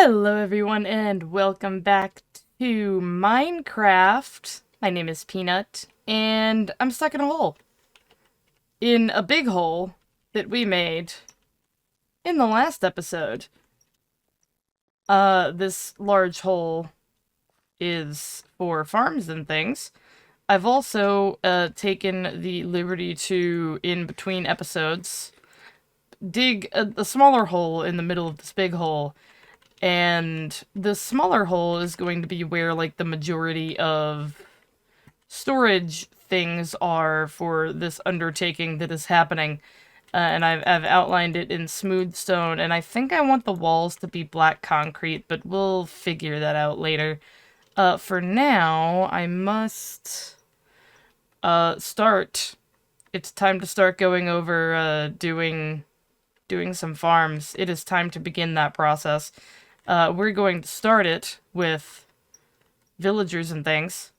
Hello everyone and welcome back to Minecraft. My name is Peanut and I'm stuck in a hole. In a big hole that we made in the last episode. This large hole is for farms and things. I've also taken the liberty to, in between episodes, dig a smaller hole in the middle of this big hole. And the smaller hole is going to be where, like, the majority of storage things are for this undertaking that is happening. And I've outlined it in smooth stone, and I think I want the walls to be black concrete, but we'll figure that out later. For now, I must, start. It's time to start going over, doing some farms. It is time to begin that process. We're going to start it with villagers and things,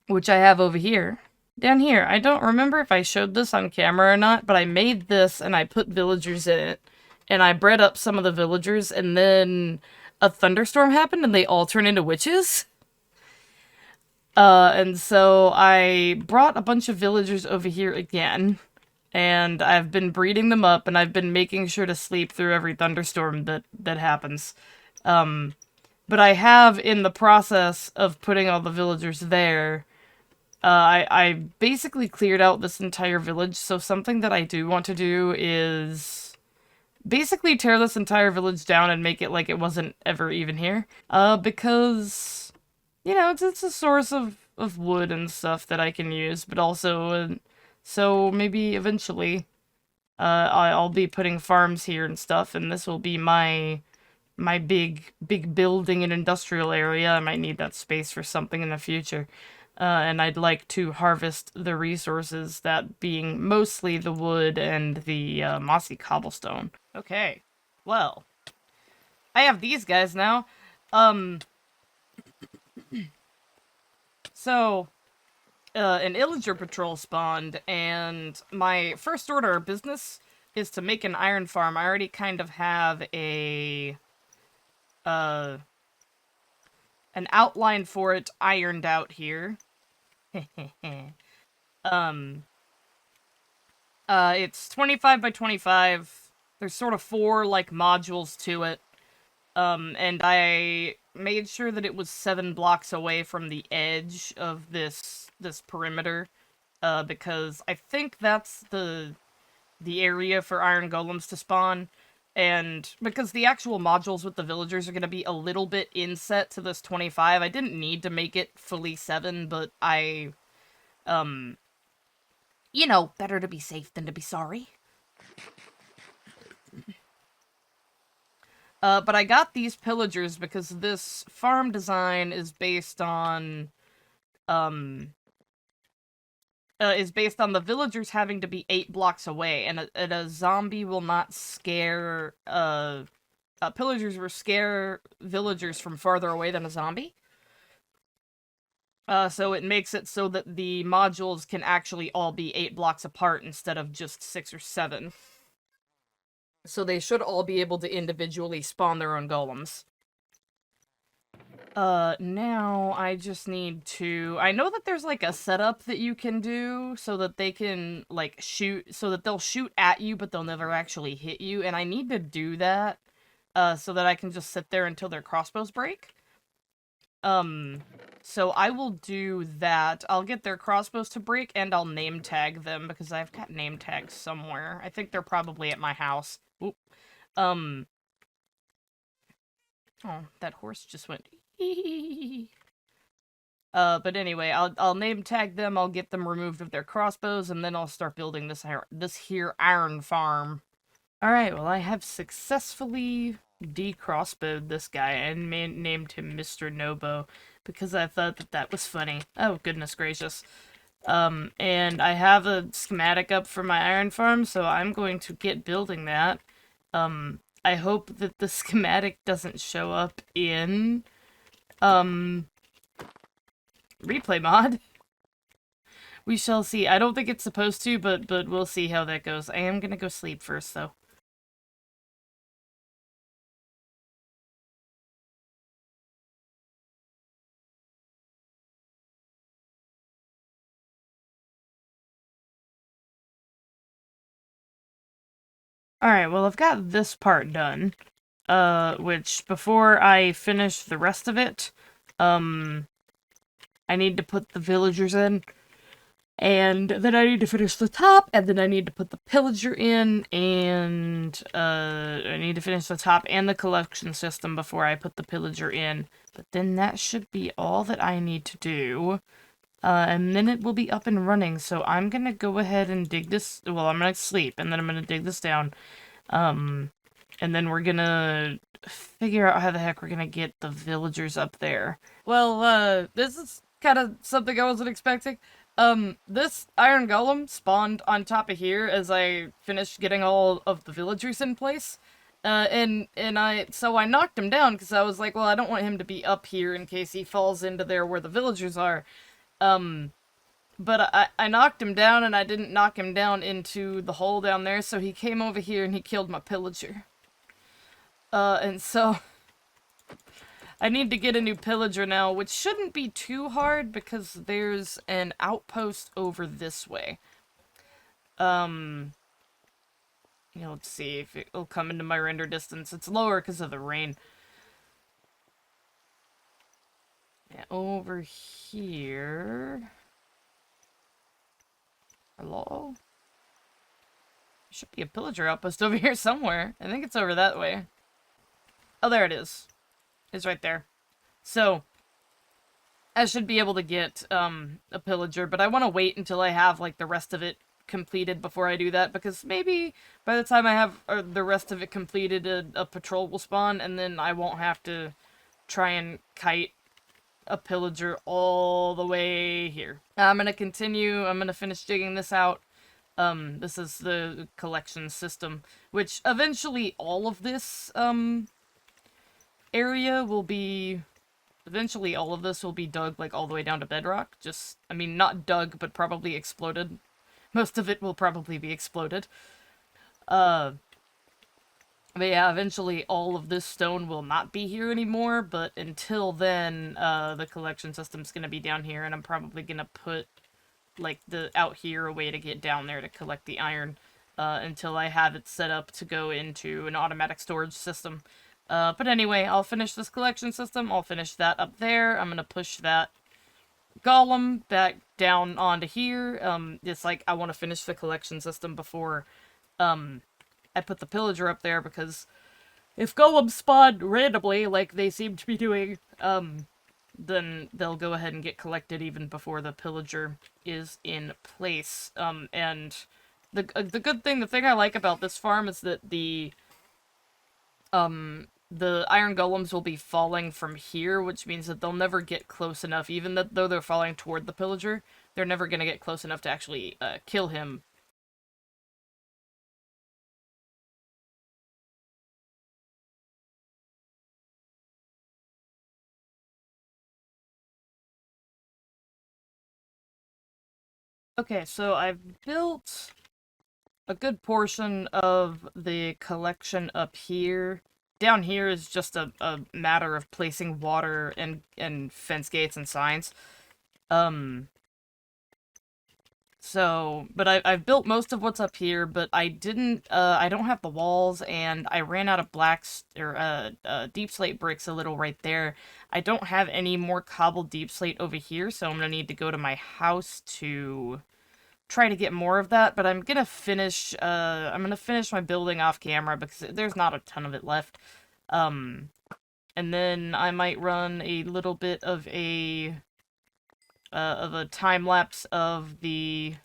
which I have over here. Down here, I don't remember if I showed this on camera or not, but I made this and I put villagers in it, and I bred up some of the villagers, and then a thunderstorm happened and they all turned into witches. And so I brought a bunch of villagers over here again, and I've been breeding them up, and I've been making sure to sleep through every thunderstorm that happens. But I have, in the process of putting all the villagers there, I basically cleared out this entire village, so something that I do want to do is basically tear this entire village down and make it like it wasn't ever even here. Because, you know, it's a source of wood and stuff that I can use, but also, so maybe eventually, I'll be putting farms here and stuff, and this will be my big building and industrial area. I might need that space for something in the future. And I'd like to harvest the resources, that being mostly the wood and the mossy cobblestone. Okay, well, I have these guys now. So, an Illager patrol spawned, and my first order of business is to make an iron farm. I already kind of have an outline for it ironed out here. It's 25 by 25. There's sort of 4, like, modules to it. And I made sure that it was 7 blocks away from the edge of this perimeter. Because I think that's the area for iron golems to spawn. And because the actual modules with the villagers are going to be a little bit inset to this 25, I didn't need to make it fully 7, but you know, better to be safe than to be sorry. But I got these pillagers because this farm design is based on, the villagers having to be 8 blocks away, and a zombie will not scare, pillagers will scare villagers from farther away than a zombie. So it makes it so that the modules can actually all be 8 blocks apart instead of just 6 or 7. So they should all be able to individually spawn their own golems. Now I just need to... I know that there's, like, a setup that you can do so that they can, like, shoot... So that they'll shoot at you, but they'll never actually hit you, and I need to do that, so that I can just sit there until their crossbows break. So I will do that. I'll get their crossbows to break, and I'll name tag them, because I've got name tags somewhere. I think they're probably at my house. Oop. Oh, that horse just went... But anyway, I'll name tag them, I'll get them removed of their crossbows, and then I'll start building this here iron farm. Alright, well, I have successfully de-crossbowed this guy and named him Mr. Nobo because I thought that was funny. Oh, goodness gracious. And I have a schematic up for my iron farm, so I'm going to get building that. I hope that the schematic doesn't show up in, replay mod. We shall see. I don't think it's supposed to, but we'll see how that goes. I am gonna go sleep first, though. Alright, well, I've got this part done. Which, before I finish the rest of it, I need to put the villagers in. And then I need to finish the top, and then I need to put the pillager in, and I need to finish the top and the collection system before I put the pillager in. But then that should be all that I need to do. And then it will be up and running, so I'm gonna go ahead and dig this, well, I'm gonna sleep, and then I'm gonna dig this down. And then we're gonna figure out how the heck we're gonna get the villagers up there. Well, this is kind of something I wasn't expecting. This iron golem spawned on top of here as I finished getting all of the villagers in place. So I knocked him down because I was like, well, I don't want him to be up here in case he falls into there where the villagers are. But I knocked him down and I didn't knock him down into the hole down there, so he came over here and he killed my pillager. And so I need to get a new pillager now, which shouldn't be too hard because there's an outpost over this way. Let's see if it'll come into my render distance. It's lower because of the rain. Yeah, over here. Hello? There should be a pillager outpost over here somewhere. I think it's over that way. Oh, there it is. It's right there. So, I should be able to get, a pillager, but I want to wait until I have, like, the rest of it completed before I do that, because maybe by the time I have the rest of it completed, a patrol will spawn, and then I won't have to try and kite a pillager all the way here. I'm gonna continue, I'm gonna finish digging this out. This is the collection system, which eventually all of this, area will be... Eventually all of this will be dug, like, all the way down to bedrock. Just, I mean, not dug, but probably exploded. Most of it will probably be exploded. But yeah, eventually all of this stone will not be here anymore, but until then, the collection system's gonna be down here, and I'm probably gonna put, like, out here a way to get down there to collect the iron, until I have it set up to go into an automatic storage system. But anyway, I'll finish this collection system, I'll finish that up there, I'm gonna push that golem back down onto here. It's like, I want to finish the collection system before, I put the pillager up there, because if golems spawn randomly, like they seem to be doing, then they'll go ahead and get collected even before the pillager is in place. And the good thing, the thing I like about this farm is that the iron golems will be falling from here, which means that they'll never get close enough, even though they're falling toward the pillager, they're never gonna get close enough to actually, kill him. Okay, so I've built a good portion of the collection up here. Down here is just a matter of placing water and fence gates and signs. But I've built most of what's up here, but I don't have the walls, and I ran out of deep slate bricks a little right there. I don't have any more cobbled deep slate over here, so I'm gonna need to go to my house to try to get more of that, but I'm gonna finish my building off camera because there's not a ton of it left. And then I might run a little bit of a time lapse of the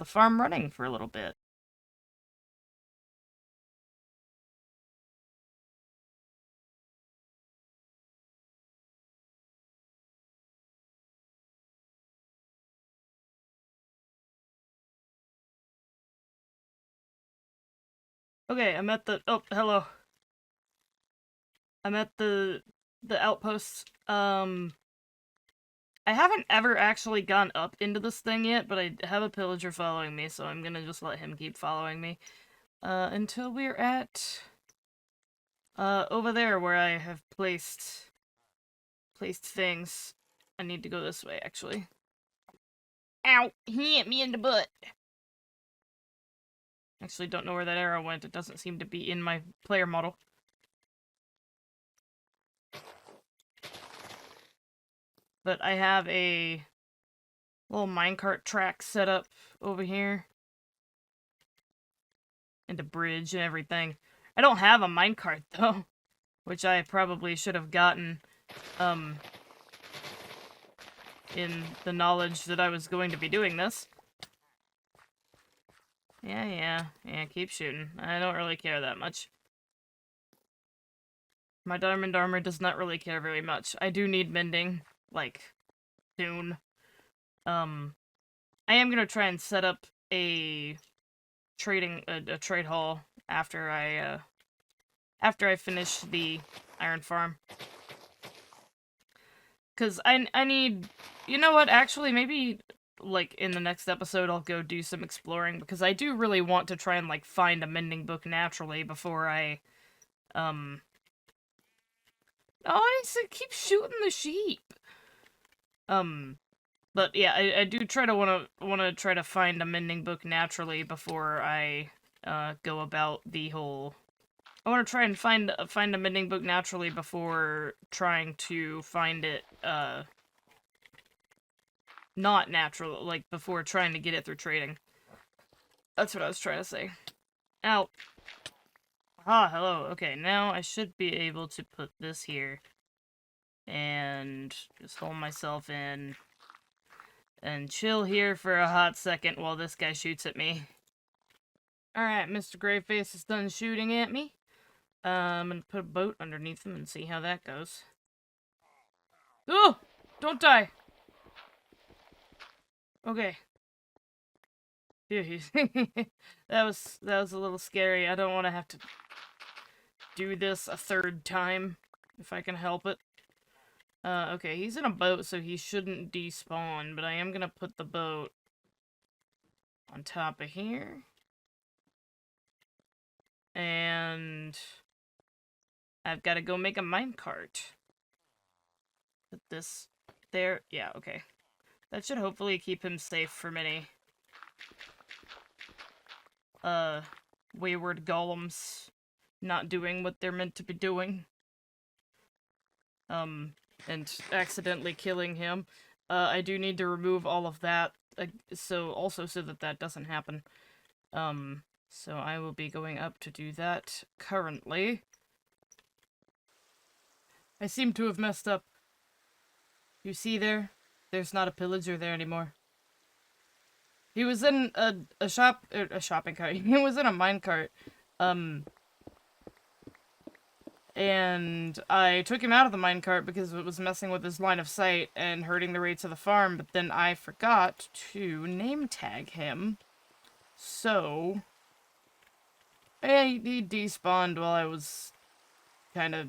farm running for a little bit. Okay, I'm at the hello. I'm at the outpost. I haven't ever actually gone up into this thing yet, but I have a pillager following me, so I'm gonna just let him keep following me. Until we're at over there where I have placed things. I need to go this way, actually. Ow! He hit me in the butt. Actually, don't know where that arrow went. It doesn't seem to be in my player model. But I have a little minecart track set up over here. And a bridge and everything. I don't have a minecart, though. Which I probably should have gotten, in the knowledge that I was going to be doing this. Yeah, keep shooting. I don't really care that much. My diamond armor does not really care very much. I do need mending, like, soon. I am gonna try and set up a a trade hall after I finish the iron farm. Cause I need, you know what, actually maybe like in the next episode I'll go do some exploring, because I do really want to try and like find a mending book naturally before I oh, I said keep shooting the sheep. But yeah, I do try to wanna try to find a mending book naturally before I go about the whole. I want to try and find a mending book naturally before trying to find it not natural, like before trying to get it through trading. That's what I was trying to say. Ow. Ah, hello. Okay, now I should be able to put this here and just hold myself in and chill here for a hot second while this guy shoots at me. Alright, Mr. Greyface is done shooting at me. I'm gonna put a boat underneath him and see how that goes. Oh! Don't die! Okay. that was a little scary. I don't want to have to do this a third time, if I can help it. Okay, he's in a boat, so he shouldn't despawn, but I am gonna put the boat on top of here. And I've got to go make a minecart. Put this there. Yeah, okay. That should hopefully keep him safe from any wayward golems not doing what they're meant to be doing. And accidentally killing him. I do need to remove all of that, so that doesn't happen. So I will be going up to do that currently. I seem to have messed up. You see there? There's not a pillager there anymore. He was in a shopping cart. He was in a minecart. And I took him out of the minecart because it was messing with his line of sight and hurting the rates of the farm, but then I forgot to name tag him. So he despawned while I was kind of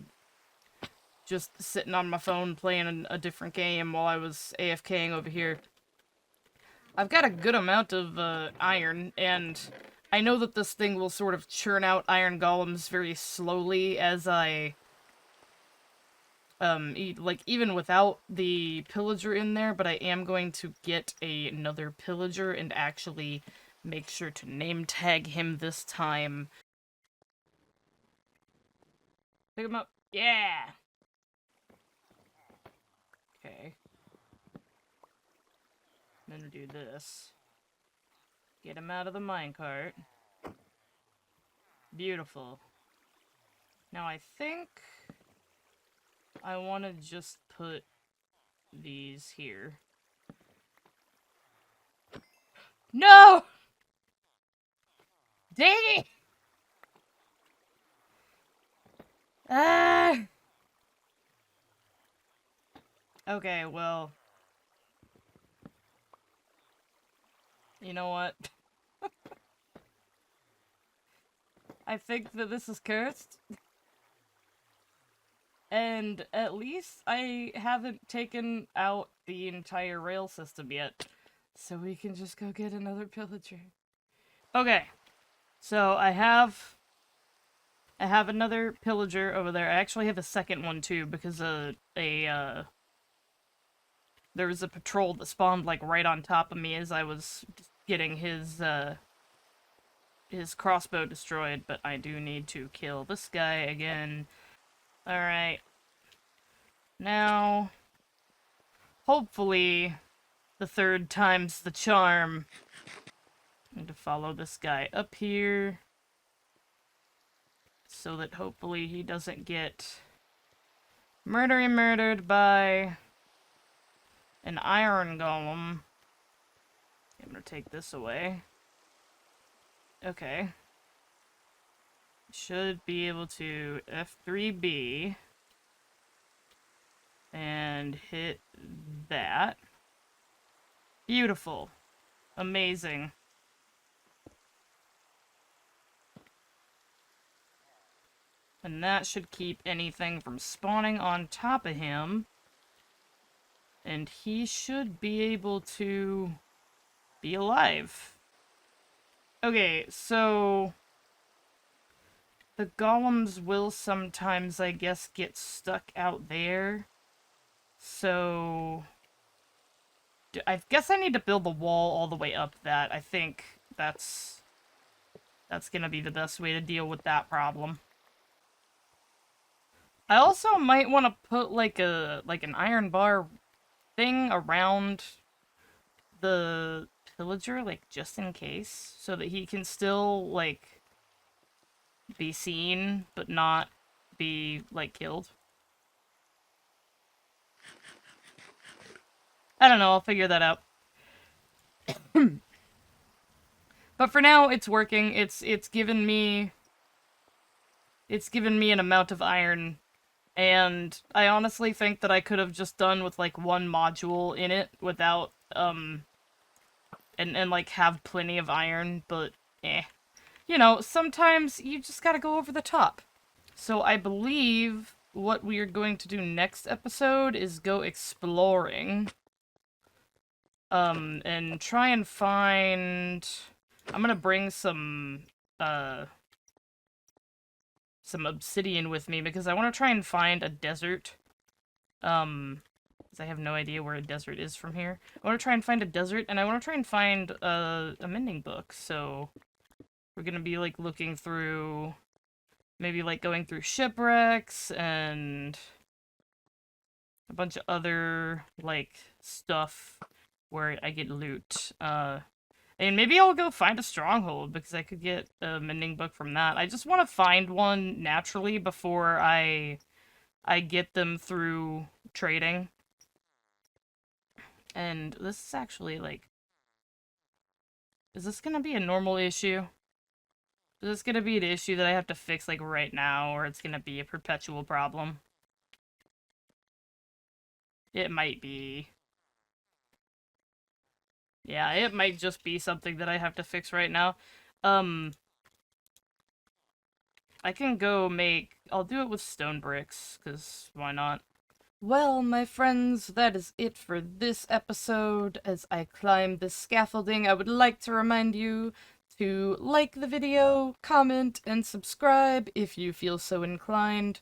just sitting on my phone playing a different game while I was AFKing over here. I've got a good amount of iron, and I know that this thing will sort of churn out iron golems very slowly as I like even without the pillager in there, but I am going to get another pillager and actually make sure to name tag him this time. Pick him up. Yeah! Okay. I'm gonna do this. Get him out of the minecart. Beautiful. Now I think I want to just put these here. No! Dang it! Ah! Okay, well. You know what? I think that this is cursed. And at least I haven't taken out the entire rail system yet. So we can just go get another pillager. Okay. So I have another pillager over there. I actually have a second one too, because there was a patrol that spawned like right on top of me as I was getting his his crossbow destroyed, but I do need to kill this guy again. Alright. Now, hopefully, the third time's the charm. I need to follow this guy up here so that hopefully he doesn't get murdered by an iron golem. I'm gonna take this away. Okay. Should be able to F3B and hit that. Beautiful. Amazing. And that should keep anything from spawning on top of him. And he should be able to be alive. Okay, so the golems will sometimes, I guess, get stuck out there. So I guess I need to build the wall all the way up that. I think that's gonna be the best way to deal with that problem. I also might want to put like an iron bar thing around the pillager, like just in case, so that he can still like be seen but not be like killed. I don't know, I'll figure that out. But for now it's working. It's given me an amount of iron. And I honestly think that I could have just done with, like, one module in it without, and like, have plenty of iron, but, eh. You know, sometimes you just gotta go over the top. So I believe what we are going to do next episode is go exploring. And try and find... I'm gonna bring some obsidian with me, because I want to try and find a desert. Because I have no idea where a desert is from here. I want to try and find a desert, and I want to try and find a mending book, so we're gonna be, like, looking through, maybe, like, going through shipwrecks, and a bunch of other, like, stuff where I get loot. And maybe I'll go find a stronghold, because I could get a mending book from that. I just want to find one naturally before I get them through trading. And this is actually, like... Is this gonna be a normal issue? Is this gonna be an issue that I have to fix, like, right now, or it's gonna be a perpetual problem? It might be. Yeah, it might just be something that I have to fix right now. I can go make... I'll do it with stone bricks, because why not? Well, my friends, that is it for this episode. As I climb this scaffolding, I would like to remind you to like the video, comment, and subscribe if you feel so inclined,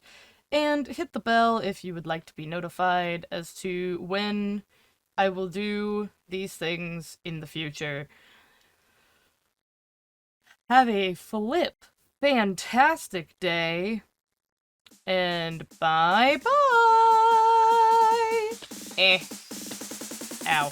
and hit the bell if you would like to be notified as to when I will do these things in the future. Have a fantastic day, and bye-bye! Ow.